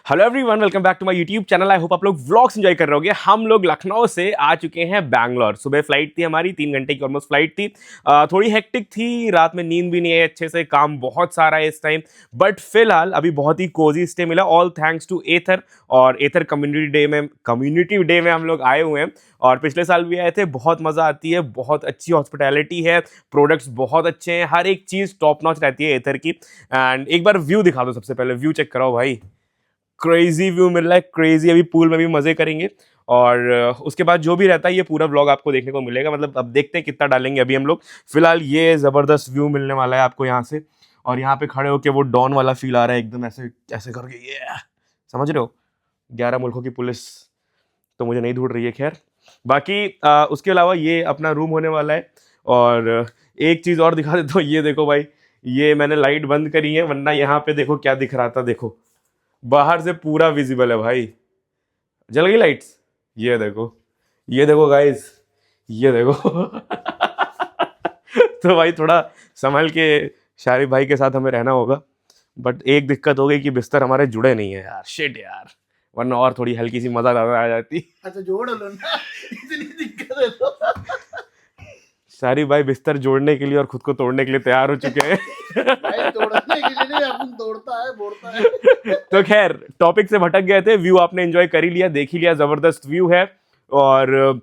Hello everyone, welcome back to my YouTube channel. I hope आप लोग vlogs enjoy कर रहे होगे। हम लोग लखनऊ से आ चुके हैं बैंगलोर। सुबह फ्लाइट थी हमारी, 3 घंटे की ऑलमोस्ट फ्लाइट थी। थोड़ी हेक्टिक थी, रात में नींद भी नहीं है अच्छे से, काम बहुत सारा है इस टाइम। बट फिलहाल अभी बहुत ही कोजी स्टे मिला, ऑल थैंक्स टू एथर। और एथर कम्युनिटी डे में हम लोग आए हुए हैं और पिछले साल भी आए थे। बहुत मज़ा आती है, बहुत अच्छी हॉस्पिटैलिटी है, प्रोडक्ट्स बहुत अच्छे हैं, हर एक चीज़ टॉप नॉच रहती है एथर की। एंड एक बार व्यू दिखा दो, सबसे पहले व्यू चेक कराओ भाई। क्रेजी व्यू मिल रहा है, क्रेजी। अभी पूल में भी मजे करेंगे और उसके बाद जो भी रहता है ये पूरा व्लॉग आपको देखने को मिलेगा। मतलब अब देखते हैं कितना डालेंगे अभी हम लोग। फिलहाल ये जबरदस्त व्यू मिलने वाला है आपको यहाँ से। और यहाँ पे खड़े होके वो डॉन वाला फील आ रहा है एकदम, ऐसे ऐसे करके, ये समझ रहे हो। 11 मुल्कों की पुलिस तो मुझे नहीं ढूंढ रही है, खैर। बाकी उसके अलावा ये अपना रूम होने वाला है। और एक चीज़ और दिखा देता हूँ, ये देखो भाई, ये मैंने लाइट बंद करी है, वरना यहाँ पे देखो क्या दिख रहा था। देखो बाहर से पूरा विजिबल है भाई। जल गई लाइट्स, ये देखो, ये देखो गाइस, ये देखो। तो भाई थोड़ा संभल के शारिफ भाई के साथ हमें रहना होगा। बट एक दिक्कत हो गई कि बिस्तर हमारे जुड़े नहीं है यार, शिट यार, वरना और थोड़ी हल्की सी मजा आ जाती। अच्छा जोड़ लो ना, इतनी दिक्कत है तो। शारिफ भाई बिस्तर जोड़ने के लिए और खुद को तोड़ने के लिए तैयार हो चुके हैं। भाई तोड़ने के लिए नहीं, अपन तोड़ता है बोड़ता है। तो खैर टॉपिक से भटक गए थे। व्यू आपने एंजॉय कर ही लिया, देख ही लिया, जबरदस्त व्यू है। और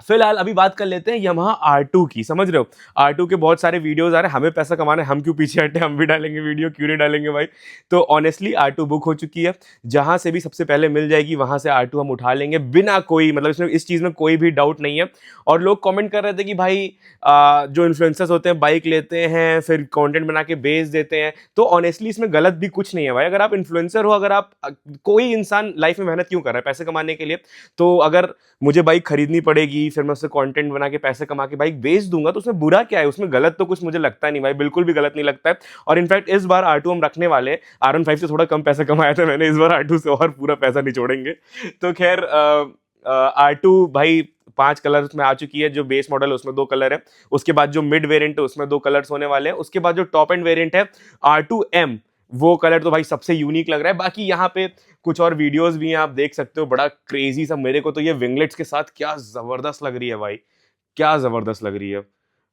फिलहाल अभी बात कर लेते हैं Yamaha R2 की। समझ रहे हो, R2 के बहुत सारे वीडियोस आ रहे हैं, हमें पैसा कमाना है, हम क्यों पीछे हटे, हम भी डालेंगे वीडियो, क्यों नहीं डालेंगे भाई। तो ऑनेस्टली R2 बुक हो चुकी है, जहां से भी सबसे पहले मिल जाएगी वहां से R2 हम उठा लेंगे बिना कोई, मतलब इसमें इस चीज़ में कोई भी डाउट नहीं है। और लोग कमेंट कर रहे थे कि भाई जो इन्फ्लुएंसर्स होते हैं बाइक लेते हैं फिर कंटेंट बना के बेच देते हैं, तो ऑनेस्टली इसमें गलत भी कुछ नहीं है भाई। अगर आप इन्फ्लुएंसर हो, अगर आप कोई इंसान लाइफ में मेहनत क्यों कर रहा है पैसे कमाने के लिए, तो अगर मुझे बाइक खरीदनी पड़ेगी, फिर मैं उससे कंटेंट बना के पैसे कमा के बाइक बेच दूंगा, तो उसमें बुरा क्या है, उसमें गलत तो कुछ मुझे लगता नहीं भाई, बिल्कुल भी गलत नहीं लगता है। और इनफैक्ट इस बार R2 हम रखने वाले, R15 से थोड़ा कम पैसे कमाया था मैंने, इस बार R2 से और पूरा पैसा निचोड़ेंगे। तो खैर R2 भाई 5 कलर में आ चुकी है। जो बेस मॉडल है उसमें 2 कलर है, उसके बाद जो मिड वेरिएंट है उसमें 2 कलर्स होने वाले हैं, उसके बाद जो टॉप एंड वेरिएंट है R2M, वो कलर तो भाई सबसे यूनिक लग रहा है। बाकी यहाँ पे कुछ और वीडियोस भी हैं, आप देख सकते हो, बड़ा क्रेजी सा। मेरे को तो ये विंगलेट्स के साथ क्या जबरदस्त लग रही है भाई, क्या जबरदस्त लग रही है,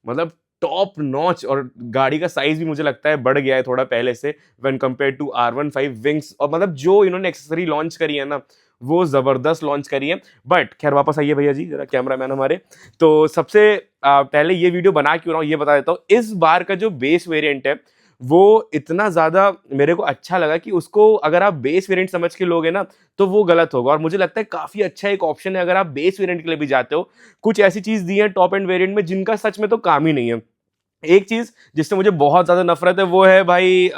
मतलब टॉप नॉच। और गाड़ी का साइज भी मुझे लगता है बढ़ गया है थोड़ा पहले से, when compare to R15 wings. और मतलब जो इन्होंने एक्सेसरी लॉन्च करी है ना, वो जबरदस्त लॉन्च करी है। बट खैर वापस आइए भैया जी, जरा कैमरामैन हमारे। तो सबसे पहले ये वीडियो बना क्यों रहा हूँ ये बता देता हूँ। इस बार का जो बेस वेरिएंट है वो इतना ज्यादा मेरे को अच्छा लगा कि उसको अगर आप बेस वेरिएंट समझ के लोगे ना तो वो गलत होगा। और मुझे लगता है काफी अच्छा एक ऑप्शन है अगर आप बेस वेरिएंट के लिए भी जाते हो। कुछ ऐसी चीज दी है टॉप एंड वेरिएंट में जिनका सच में तो काम ही नहीं है। एक चीज जिससे मुझे बहुत ज्यादा नफरत है वो है भाई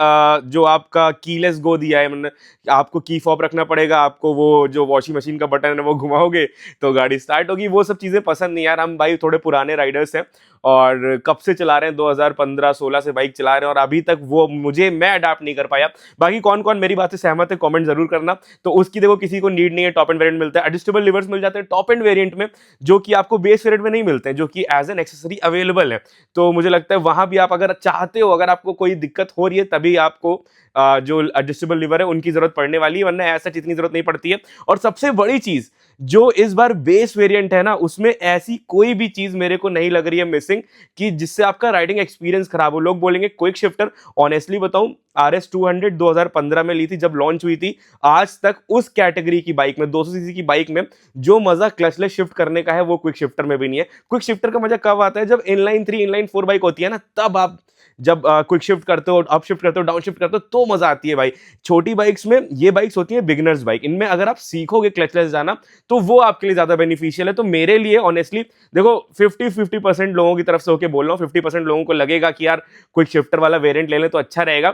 जो आपका कीलेस गो दिया है, मतलब आपको की फॉब रखना पड़ेगा, आपको वो जो वॉशिंग मशीन का बटन है वो घुमाओगे तो गाड़ी स्टार्ट होगी। वो सब चीजें पसंद नहीं यार, हम भाई थोड़े पुराने राइडर्स हैं और कब से चला रहे हैं, 2015-16 से बाइक चला रहे हैं, और अभी तक वो मैं अडाप्ट नहीं कर पाया। बाकी कौन कौन मेरी बात से सहमत है कमेंट जरूर करना। तो उसकी देखो किसी को नीड नहीं है, टॉप एंड वेरिएंट मिलता है, एडजस्टेबल लिवर्स मिल जाते हैं टॉप एंड वेरिएंट में, जो कि आपको बेस वेरिएंट में नहीं मिलते हैं, जो कि एज एन एक्सेसरी अवेलेबल है। तो मुझे लगता है वहां भी आप अगर चाहते हो, अगर आपको कोई दिक्कत हो रही है, तभी आपको जो एडजस्टेबल लिवर है उनकी जरूरत पड़ने वाली है, वरना ऐसा इतनी जरूरत नहीं पड़ती है। और सबसे बड़ी चीज जो इस बार बेस वेरिएंट है ना, उसमें ऐसी कोई भी चीज मेरे को नहीं लग रही है मिसिंग कि जिससे आपका राइडिंग एक्सपीरियंस खराब हो। लोग बोलेंगे क्विक शिफ्टर, ऑनेस्टली बताऊं, RS200 2015 में ली थी जब लॉन्च हुई थी। आज तक उस कैटेगरी की बाइक में, 200 सीसी की बाइक में, जो मजा क्लचलेस शिफ्ट करने का है वो क्विक शिफ्टर में भी नहीं है। क्विक शिफ्टर का मजा कब आता है, जब इनलाइन 3 इनलाइन 4 बाइक होती है ना, तब आप जब क्विक शिफ्ट करते हो, अप शिफ्ट करते हो, डाउन शिफ्ट करते हो, तो मजा आती है भाई। छोटी बाइक्स में, ये बाइक्स होती है बिगिनर्स बाइक, इनमें अगर आप सीखोगे क्लचलेस जाना तो वो आपके लिए ज्यादा बेनिफिशियल है। तो मेरे लिए ऑनेस्टली देखो 50-50% लोगों की तरफ से होकर बोल रहा हूँ। 50% लोगों को लगेगा कि यार क्विक शिफ्टर वाला वेरिएंट ले लें तो अच्छा रहेगा,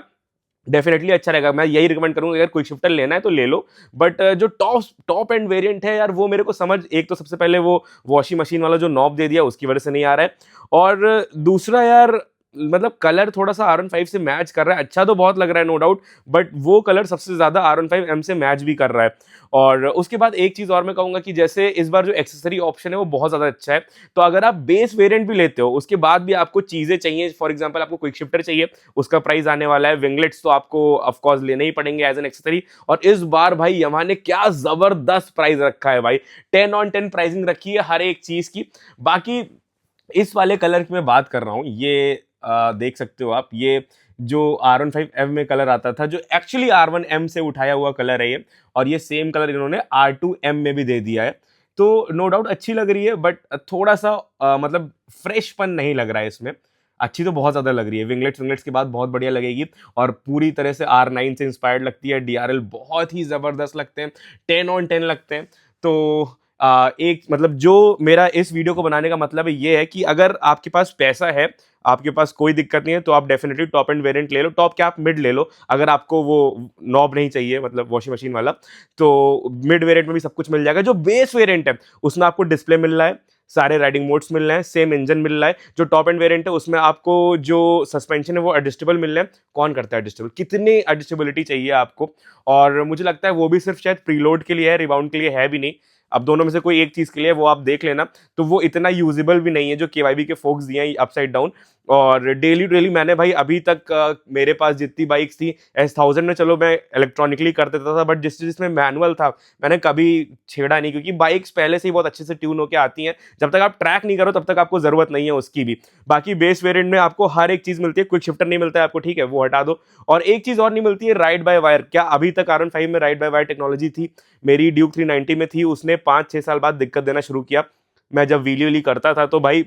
डेफिनेटली अच्छा रहेगा, मैं यही रिकमेंड करूंगा, अगर क्विक शिफ्टर लेना है तो ले लो। बट जो टॉप एंड वेरिएंट है यार, वो मेरे को समझ, एक तो सबसे पहले वो वॉशिंग मशीन वाला जो नॉब दे दिया उसकी वजह से नहीं आ रहा है, और दूसरा यार मतलब कलर थोड़ा सा R15 से मैच कर रहा है, अच्छा तो बहुत लग रहा है नो डाउट, बट वो कलर सबसे ज्यादा R15M से मैच भी कर रहा है। और उसके बाद एक चीज और मैं कहूंगा कि जैसे इस बार जो एक्सेसरी ऑप्शन है वो बहुत ज्यादा अच्छा है। तो अगर आप बेस वेरिएंट भी लेते हो, उसके बाद भी आपको चीजें चाहिए, फॉर एग्जांपल आपको क्विक शिफ्टर चाहिए, उसका प्राइस आने वाला है, विंगलेट्स तो आपको ऑफ कोर्स लेने ही पड़ेंगे एज एन एक्सेसरी। और इस बार भाई यामाहा ने क्या जबरदस्त प्राइस रखा है भाई, 10 on 10 प्राइसिंग रखी है हर एक चीज की। बाकी इस वाले कलर की मैं बात कर रहा हूं, ये देख सकते हो आप, ये जो R15M में कलर आता था, जो एक्चुअली R1M से उठाया हुआ कलर है ये, और ये सेम कलर इन्होंने R2M में भी दे दिया है। तो नो डाउट अच्छी लग रही है, बट थोड़ा सा मतलब फ्रेशपन नहीं लग रहा है इसमें। अच्छी तो बहुत ज्यादा लग रही है, विंगलेट्स के बाद बहुत बढ़िया लगेगी, और पूरी तरह से R9 से इंस्पायर्ड लगती है। DRL बहुत ही जबरदस्त लगते हैं, 10 on 10 लगते हैं। तो एक मतलब जो मेरा इस वीडियो को बनाने का मतलब है ये है कि अगर आपके पास पैसा है, आपके पास कोई दिक्कत नहीं है, तो आप डेफिनेटली टॉप एंड वेरिएंट ले लो, टॉप क्या आप मिड ले लो। अगर आपको वो नॉब नहीं चाहिए, मतलब वॉशिंग मशीन वाला, तो मिड वेरिएंट में भी सब कुछ मिल जाएगा। जो बेस वेरिएंट है उसमें आपको डिस्प्ले मिल रहा है, सारे राइडिंग मोड्स मिल रहे हैं, सेम इंजन मिल रहा है। जो टॉप एंड वेरिएंट है उसमें आपको जो सस्पेंशन है वो एडजस्टेबल मिल रहे हैं। कौन करता है एडजस्टेबल, कितनी एडजस्टेबिलिटी चाहिए आपको? और मुझे लगता है वो भी सिर्फ शायद प्रीलोड के लिए है, रिबाउंड के लिए है भी नहीं। अब दोनों में से कोई एक चीज के लिए वो आप देख लेना। तो वो इतना यूजेबल भी नहीं है जो KYB के फोक्स दिए हैं अपसाइड डाउन। और डेली मैंने भाई अभी तक मेरे पास जितनी बाइक्स थी S1000 में, चलो मैं इलेक्ट्रॉनिकली कर देता था, बट जिसमें मैनुअल था मैंने कभी छेड़ा नहीं, क्योंकि बाइक्स पहले से ही बहुत अच्छे से ट्यून होकर आती हैं। जब तक आप ट्रैक नहीं करो तब तक आपको जरूरत नहीं है उसकी भी। बाकी बेस वेरिएंट में आपको हर एक चीज मिलती है, क्विक शिफ्टर नहीं मिलता है आपको, ठीक है वो हटा दो। और एक चीज और नहीं मिलती है, राइड बाय वायर। क्या अभी तक R15 में राइड बाय वायर टेक्नोलॉजी थी? मेरी ड्यूक 390 में थी, उसने 5-6 साल बाद दिक्कत देना शुरू किया। मैं जब व्हीली करता था तो भाई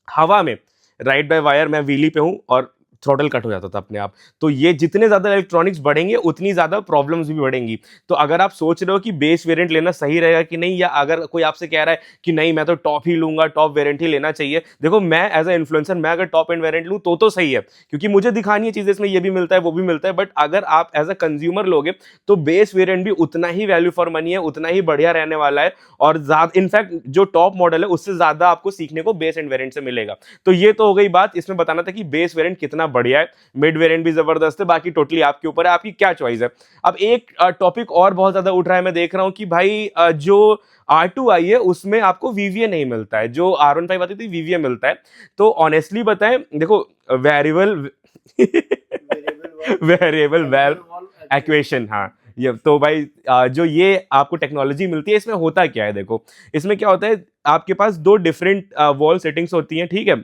हवा में राइड बाय वायर, मैं व्हीली पे हूं और थ्रॉटल कट हो जाता था अपने आप। तो ये जितने ज्यादा इलेक्ट्रॉनिक्स बढ़ेंगे उतनी ज्यादा प्रॉब्लम्स भी बढ़ेंगी। तो अगर आप सोच रहे हो कि बेस वेरिएंट लेना सही रहेगा कि नहीं, या अगर कोई आपसे कह रहा है कि नहीं मैं तो टॉप ही लूंगा, टॉप वेरिएंट ही लेना चाहिए, देखो मैं एज अ इन्फ्लुएंसर, मैं अगर टॉप एंड वेरिएंट लूं तो सही है, क्योंकि मुझे दिखानी है चीजें, इसमें ये भी मिलता है वो भी मिलता है। बट अगर आप एज अ कंज्यूमर लोगे तो बेस वेरिएंट भी उतना ही वैल्यू फॉर मनी है, उतना ही बढ़िया रहने वाला है। और ज्यादा इनफैक्ट जो टॉप मॉडल है उससे ज्यादा आपको सीखने को बेस एंड वेरिएंट से मिलेगा। तो ये तो हो गई बात, इसमें बताना था कि बेस वेरिएंट कितना बढ़िया है, मिड वेरिएंट भी जबरदस्त है। बाकी टोटली आपके ऊपर है, आपकी क्या चॉइस है। अब एक टॉपिक और बहुत ज्यादा उठ रहा है, मैं देख रहा हूं कि भाई जो R2 आई है उसमें आपको VVA नहीं मिलता है, जो R15 आती थी VVA मिलता है। तो ऑनेस्टली बताएं, देखो वेरिएबल वेरिएबल वेल्व एक्वेशन, हाँ ये तो भाई जो ये आपको टेक्नोलॉजी मिलती है, इसमें होता क्या है? देखो इसमें क्या होता है, आपके पास दो डिफरेंट वॉल सेटिंग्स होती हैं, ठीक है,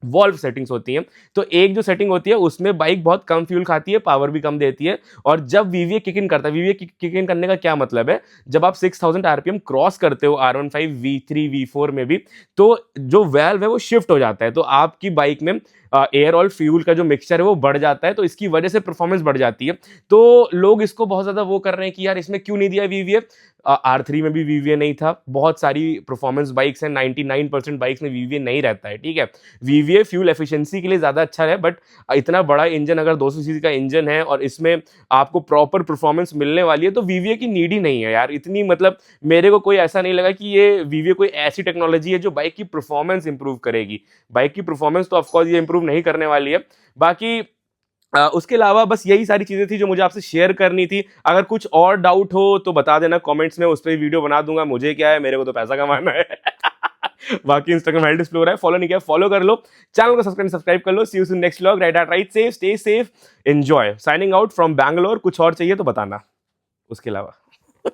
वॉल्व सेटिंग्स होती हैं। तो एक जो सेटिंग होती है उसमें बाइक बहुत कम फ्यूल खाती है, पावर भी कम देती है। और जब VVA किक इन करता है, VVA किक इन करने का क्या मतलब है, जब आप 6000 RPM क्रॉस करते हो R15 V3 V4 में भी, तो जो वेल्व है वो शिफ्ट हो जाता है। तो आपकी बाइक में एयर और फ्यूल का जो मिक्सचर है वो बढ़ जाता है, तो इसकी वजह से परफॉर्मेंस बढ़ जाती है। तो लोग इसको बहुत ज्यादा वो कर रहे हैं कि यार इसमें क्यों नहीं दिया VVA। R3 में भी VVA नहीं था, बहुत सारी परफॉर्मेंस बाइक्स हैं, 99% बाइक्स में VVA नहीं रहता है, ठीक है। VVA फ्यूल एफिशिएंसी के लिए ज्यादा अच्छा है, बट इतना बड़ा इंजन, अगर 200 सीसी का इंजन है और इसमें आपको प्रॉपर परफॉर्मेंस मिलने वाली है, तो VVA की नीड ही नहीं है यार इतनी। मतलब मेरे को कोई ऐसा नहीं लगा कि ये VVA कोई ऐसी टेक्नोलॉजी है जो बाइक की परफॉर्मेंस इंप्रूव करेगी। बाइक की परफॉर्मेंस तो ऑफकोर्स ये इंप्रूव नहीं करने वाली है। बाकी उसके अलावा बस यही सारी चीजें थी जो मुझे आपसे शेयर करनी थी। अगर कुछ और डाउट हो तो बता देना कमेंट्स में, उस पर वीडियो बना दूंगा, मुझे क्या है, मेरे को तो पैसा कमाना है। बाकी इंस्टाग्राम हैंडल डिस्प्ले हो रहा है, फॉलो नहीं किया फॉलो कर लो, चैनल को सब्सक्राइब कर लो। See you soon next vlog, ride at right, safe stay safe, enjoy, signing out from Bangalore. कुछ और चाहिए तो बताना उसके अलावा।